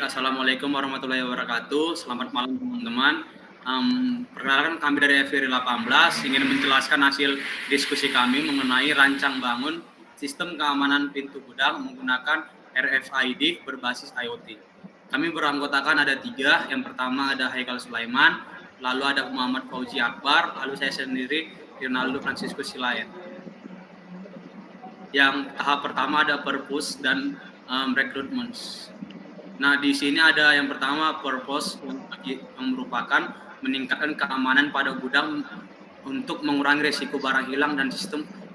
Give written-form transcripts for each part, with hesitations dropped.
Assalamualaikum warahmatullahi wabarakatuh. Selamat malam teman-teman. Perkenalkan kami dari FVRI 18 ingin menjelaskan hasil diskusi kami mengenai rancang bangun sistem keamanan pintu gudang menggunakan RFID berbasis IoT. Kami beranggotakan ada 3. Yang pertama ada Haikal Sulaiman, lalu ada Muhammad Fauzi Akbar, lalu saya sendiri Ronaldo Franciscus Silayan. Yang tahap pertama ada purpose dan recruitment. Nah, di sini ada yang pertama purpose yang merupakan meningkatkan keamanan pada gudang untuk mengurangi risiko barang hilang dan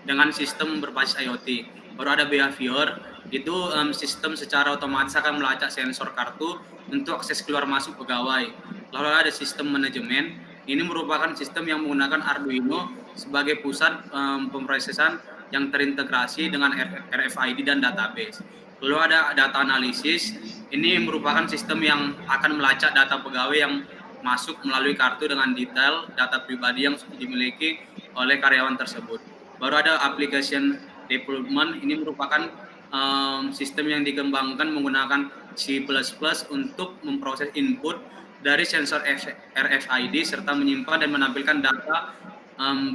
dengan sistem berbasis IoT. Baru ada behavior, itu sistem secara otomatis akan melacak sensor kartu untuk akses keluar masuk pegawai. Lalu ada sistem manajemen, ini merupakan sistem yang menggunakan Arduino sebagai pusat pemrosesan yang terintegrasi dengan RFID dan database. Lalu ada data analisis, ini merupakan sistem yang akan melacak data pegawai yang masuk melalui kartu dengan detail data pribadi yang dimiliki oleh karyawan tersebut. Baru ada application development, ini merupakan sistem yang dikembangkan menggunakan C++ untuk memproses input dari sensor RFID serta menyimpan dan menampilkan data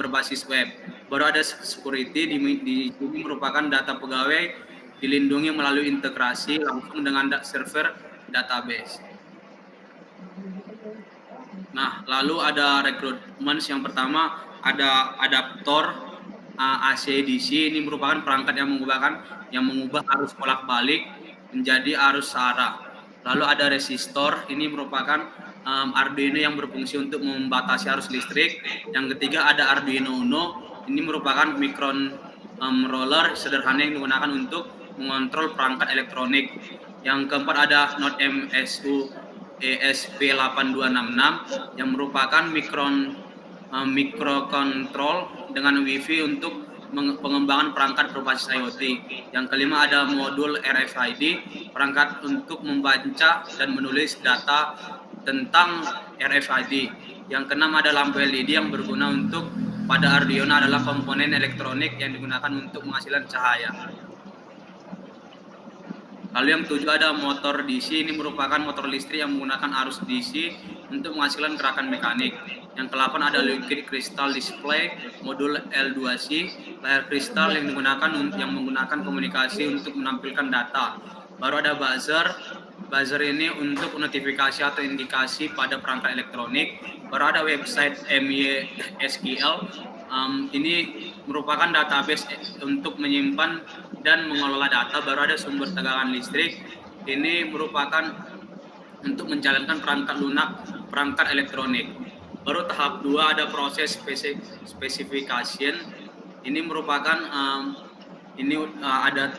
berbasis web. Baru ada security, di sini merupakan data pegawai dilindungi melalui integrasi langsung dengan server database. Nah, lalu ada recruitment yang pertama ada adaptor AC/DC, ini merupakan perangkat yang mengubah arus bolak-balik menjadi arus searah. Lalu ada resistor, ini merupakan Arduino yang berfungsi untuk membatasi arus listrik. Yang ketiga ada Arduino Uno, ini merupakan microcontroller sederhana yang digunakan untuk mengontrol perangkat elektronik. Yang keempat ada Node MSU ESP8266 yang merupakan microcontrol dengan Wi-Fi untuk pengembangan perangkat berbasis IoT. Yang kelima ada modul RFID, perangkat untuk membaca dan menulis data tentang RFID. Yang keenam ada lampu LED yang berguna untuk pada Arduino adalah komponen elektronik yang digunakan untuk menghasilkan cahaya. Lalu yang ketujuh ada motor DC, ini merupakan motor listrik yang menggunakan arus DC untuk menghasilkan gerakan mekanik. Yang ke-8 ada liquid crystal display, modul L2C, layar kristal yang menggunakan komunikasi untuk menampilkan data. Baru ada buzzer ini untuk notifikasi atau indikasi pada perangkat elektronik. Baru ada website MySQL, ini merupakan database untuk menyimpan dan mengelola data. Baru ada sumber tegangan listrik, ini merupakan untuk menjalankan perangkat lunak perangkat elektronik. Baru tahap 2 ada proses specification, ini merupakan ada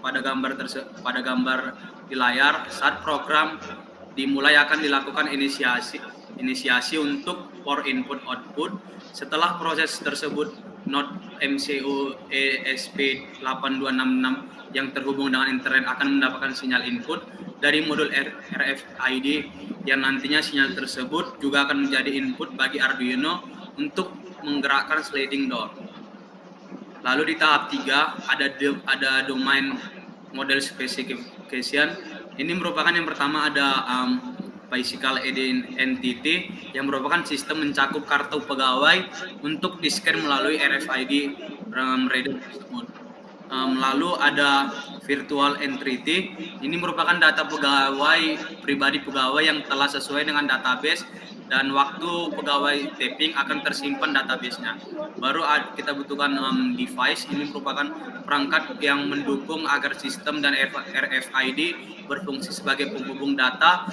pada gambar di layar. Saat program dimulai akan dilakukan inisiasi untuk for input output. Setelah proses tersebut, node MCU ESP8266 yang terhubung dengan internet akan mendapatkan sinyal input dari modul RFID yang nantinya sinyal tersebut juga akan menjadi input bagi Arduino untuk menggerakkan sliding door. Lalu di tahap 3 ada domain model specification. Ini merupakan yang pertama ada physical entity yang merupakan sistem mencakup kartu pegawai untuk di-scan melalui RFID reader tersebut. Lalu ada virtual entity, ini merupakan data pribadi pegawai yang telah sesuai dengan database dan waktu pegawai tapping akan tersimpan database-nya. Baru kita butuhkan device, ini merupakan perangkat yang mendukung agar sistem dan RFID berfungsi sebagai penghubung data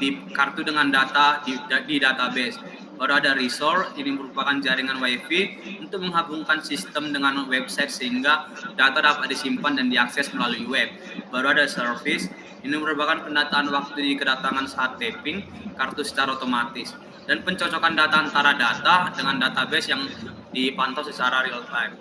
di kartu dengan data di database. Baru ada resource, ini merupakan jaringan Wi-Fi untuk menghubungkan sistem dengan website sehingga data dapat disimpan dan diakses melalui web. Baru ada service, ini merupakan pendataan waktu di kedatangan saat tapping kartu secara otomatis dan pencocokan data antara data dengan database yang dipantau secara real time.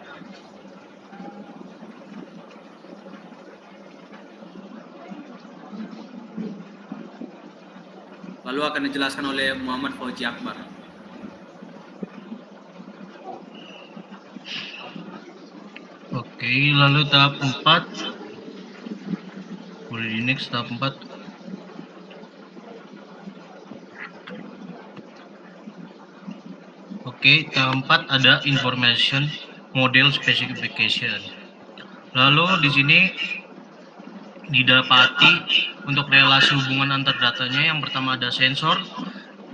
Lalu akan dijelaskan oleh Muhammad Fauzi Akbar. Oke, lalu tahap 4. Boleh di next tahap 4. Oke, tahap 4 ada information model specification. Lalu di sini didapati untuk relasi hubungan antar datanya, yang pertama ada sensor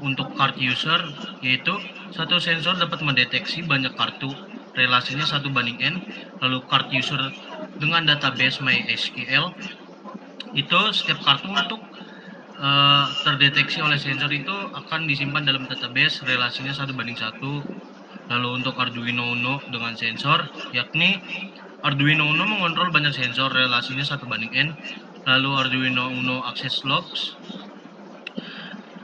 untuk card user, yaitu satu sensor dapat mendeteksi banyak kartu, relasinya 1:n. Lalu card user dengan database MySQL, itu setiap kartu untuk terdeteksi oleh sensor itu akan disimpan dalam database, relasinya 1:1. Lalu untuk Arduino Uno dengan sensor, yakni Arduino Uno mengontrol banyak sensor, relasinya 1:n. Lalu Arduino Uno Access Logs,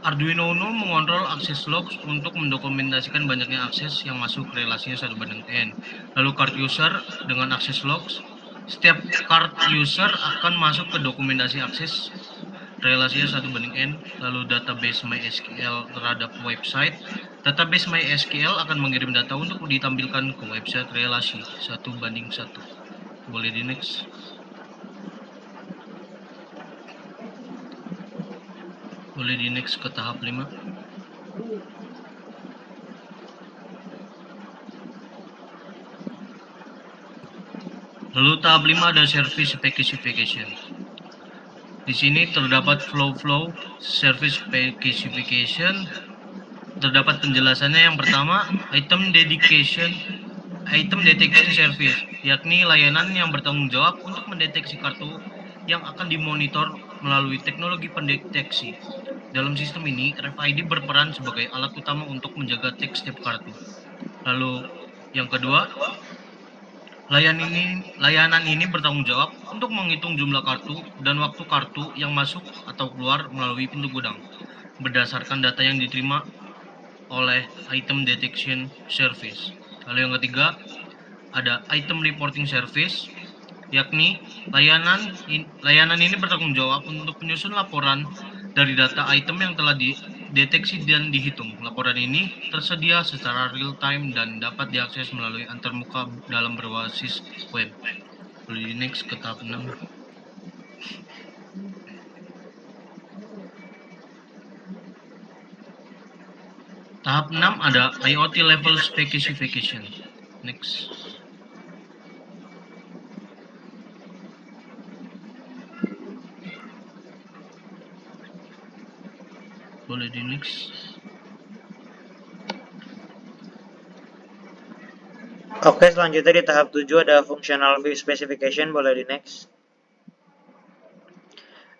Arduino Uno mengontrol akses logs untuk mendokumentasikan banyaknya akses yang masuk, relasinya 1:n. Lalu card user dengan akses logs, setiap card user akan masuk ke dokumentasi akses, relasinya 1:n. Lalu database MySQL terhadap website, database MySQL akan mengirim data untuk ditampilkan ke website, relasi 1:1. Boleh di next. Boleh di next ke tahap 5. Lalu tahap 5 ada service specification. Di sini terdapat flow service specification. Terdapat penjelasannya. Yang pertama, item detection service, yakni layanan yang bertanggung jawab untuk mendeteksi kartu yang akan dimonitor melalui teknologi pendeteksi. Dalam sistem ini, RFID berperan sebagai alat utama untuk menjaga teks setiap kartu. Lalu yang kedua, layanan ini bertanggung jawab untuk menghitung jumlah kartu dan waktu kartu yang masuk atau keluar melalui pintu gudang berdasarkan data yang diterima oleh item detection service. Lalu yang ketiga, ada item reporting service, yakni layanan ini bertanggung jawab untuk menyusun laporan dari data item yang telah dideteksi dan dihitung. Laporan ini tersedia secara real time dan dapat diakses melalui antarmuka dalam berbasis web. Boleh di next ke tahap 6. Tahap 6 ada IoT level specification. Next. Boleh di next. Oke, selanjutnya di tahap 7 ada functional view specification. Boleh di next.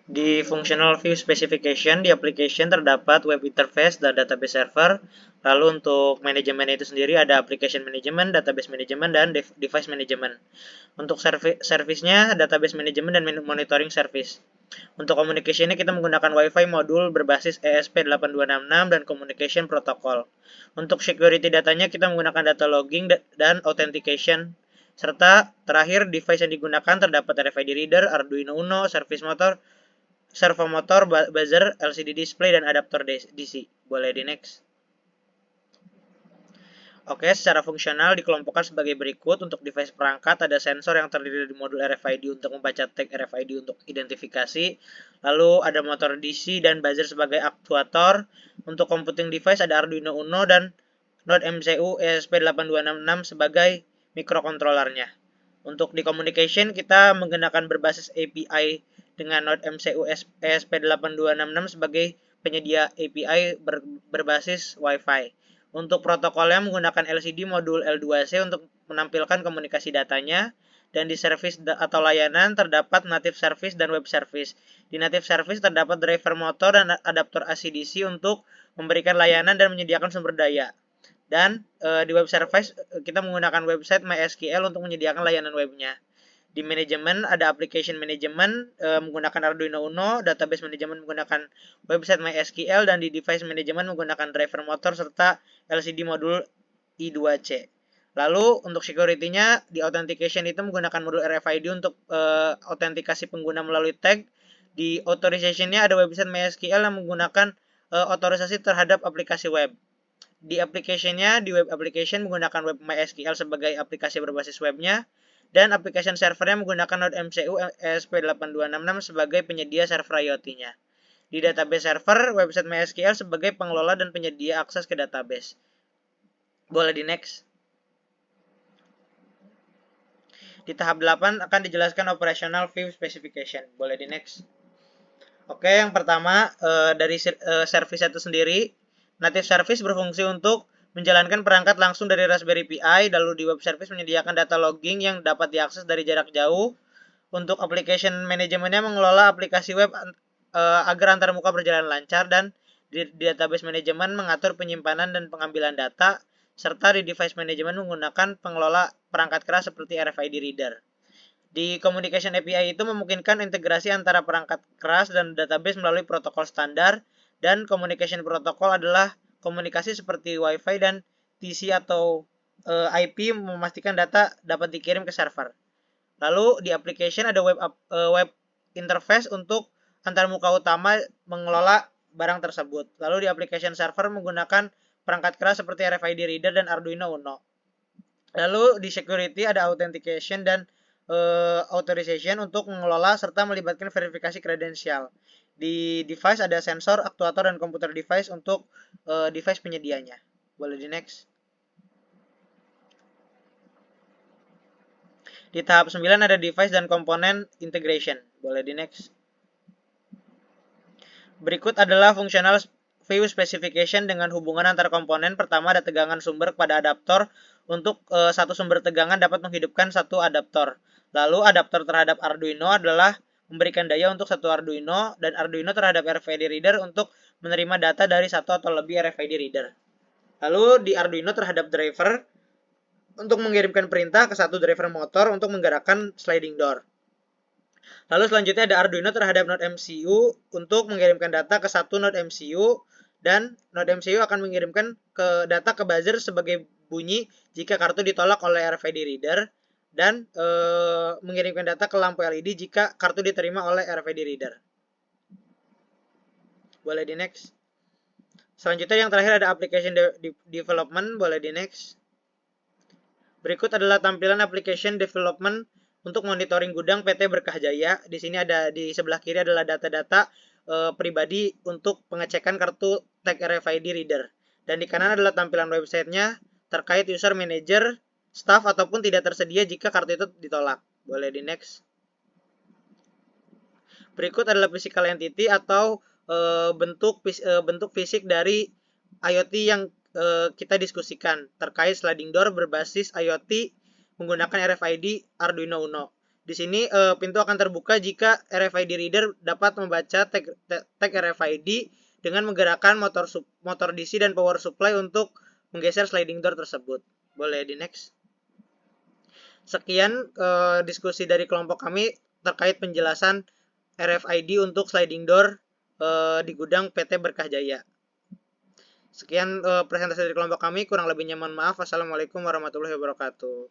Di functional view specification di application terdapat web interface dan database server. Lalu untuk manajemen itu sendiri ada application management, database management, dan device management. Untuk servisnya database management dan monitoring service. Untuk communication kita menggunakan Wi-Fi modul berbasis ESP8266 dan communication protocol. Untuk security datanya kita menggunakan data logging dan authentication. Serta terakhir device yang digunakan terdapat RFID reader, Arduino Uno, servo motor, buzzer, LCD display, dan adaptor DC. Boleh di next. Oke, secara fungsional dikelompokkan sebagai berikut. Untuk device perangkat ada sensor yang terdiri dari modul RFID untuk membaca tag RFID untuk identifikasi. Lalu ada motor DC dan buzzer sebagai aktuator. Untuk computing device ada Arduino Uno dan Node MCU ESP8266 sebagai mikrokontrolernya. Untuk di communication kita menggunakan berbasis API dengan Node MCU ESP8266 sebagai penyedia API berbasis Wi-Fi. Untuk protokolnya menggunakan LCD modul L2C untuk menampilkan komunikasi datanya. Dan di service atau layanan terdapat native service dan web service. Di native service terdapat driver motor dan adaptor AC/DC untuk memberikan layanan dan menyediakan sumber daya. Dan di web service kita menggunakan website MySQL untuk menyediakan layanan webnya. Di manajemen ada application management menggunakan Arduino Uno, database management menggunakan website MySQL, dan di device management menggunakan driver motor serta LCD modul I2C. Lalu untuk security-nya di authentication itu menggunakan modul RFID untuk autentikasi pengguna melalui tag. Di authorization-nya ada website MySQL yang menggunakan otorisasi terhadap aplikasi web. Di application-nya, di web application menggunakan web MySQL sebagai aplikasi berbasis webnya. Dan application servernya menggunakan Node MCU ESP8266 sebagai penyedia server IoT-nya. Di database server, website MySQL sebagai pengelola dan penyedia akses ke database. Boleh di next. Di tahap 8 akan dijelaskan operational view specification. Boleh di next. Oke, yang pertama dari service itu sendiri, native service berfungsi untuk menjalankan perangkat langsung dari Raspberry Pi, lalu di web service menyediakan data logging yang dapat diakses dari jarak jauh. Untuk application manajemennya mengelola aplikasi web agar antarmuka berjalan lancar, dan di database manajemen mengatur penyimpanan dan pengambilan data, serta di device manajemen menggunakan pengelola perangkat keras seperti RFID reader. Di Communication API itu memungkinkan integrasi antara perangkat keras dan database melalui protokol standar, dan Communication Protocol adalah komunikasi seperti Wi-Fi dan TC atau IP memastikan data dapat dikirim ke server. Lalu di application ada web interface untuk antarmuka utama mengelola barang tersebut. Lalu di application server menggunakan perangkat keras seperti RFID reader dan Arduino Uno. Lalu di security ada authentication dan authorization untuk mengelola serta melibatkan verifikasi kredensial. Di device ada sensor, aktuator, dan komputer device untuk device penyedianya. Boleh di next. Di tahap 9 ada device dan komponen integration. Boleh di next. Berikut adalah functional view specification dengan hubungan antar komponen. Pertama ada tegangan sumber kepada adaptor. Untuk satu sumber tegangan dapat menghidupkan satu adaptor. Lalu adaptor terhadap Arduino adalah memberikan daya untuk satu Arduino, dan Arduino terhadap RFID reader untuk menerima data dari satu atau lebih RFID reader. Lalu di Arduino terhadap driver untuk mengirimkan perintah ke satu driver motor untuk menggerakkan sliding door. Lalu selanjutnya ada Arduino terhadap node MCU untuk mengirimkan data ke satu node MCU, dan node MCU akan mengirimkan data ke buzzer sebagai bunyi jika kartu ditolak oleh RFID reader, dan mengirimkan data ke lampu LED jika kartu diterima oleh RFID reader. Boleh di next. Selanjutnya yang terakhir ada application development. Boleh di next. Berikut adalah tampilan application development untuk monitoring gudang PT Berkah Jaya. Di sini ada di sebelah kiri adalah data-data pribadi untuk pengecekan kartu tag RFID reader. Dan di kanan adalah tampilan websitenya terkait user manager, staff, ataupun tidak tersedia jika kartu itu ditolak. Boleh di next. Berikut adalah physical entity atau bentuk fisik dari IoT yang kita diskusikan terkait sliding door berbasis IoT menggunakan RFID Arduino Uno. Di sini pintu akan terbuka jika RFID reader dapat membaca tag RFID dengan menggerakkan motor DC dan power supply untuk menggeser sliding door tersebut. Boleh di next. Sekian diskusi dari kelompok kami terkait penjelasan RFID untuk sliding door di gudang PT Berkah Jaya. Sekian presentasi dari kelompok kami, kurang lebihnya mohon maaf. Wassalamualaikum warahmatullahi wabarakatuh.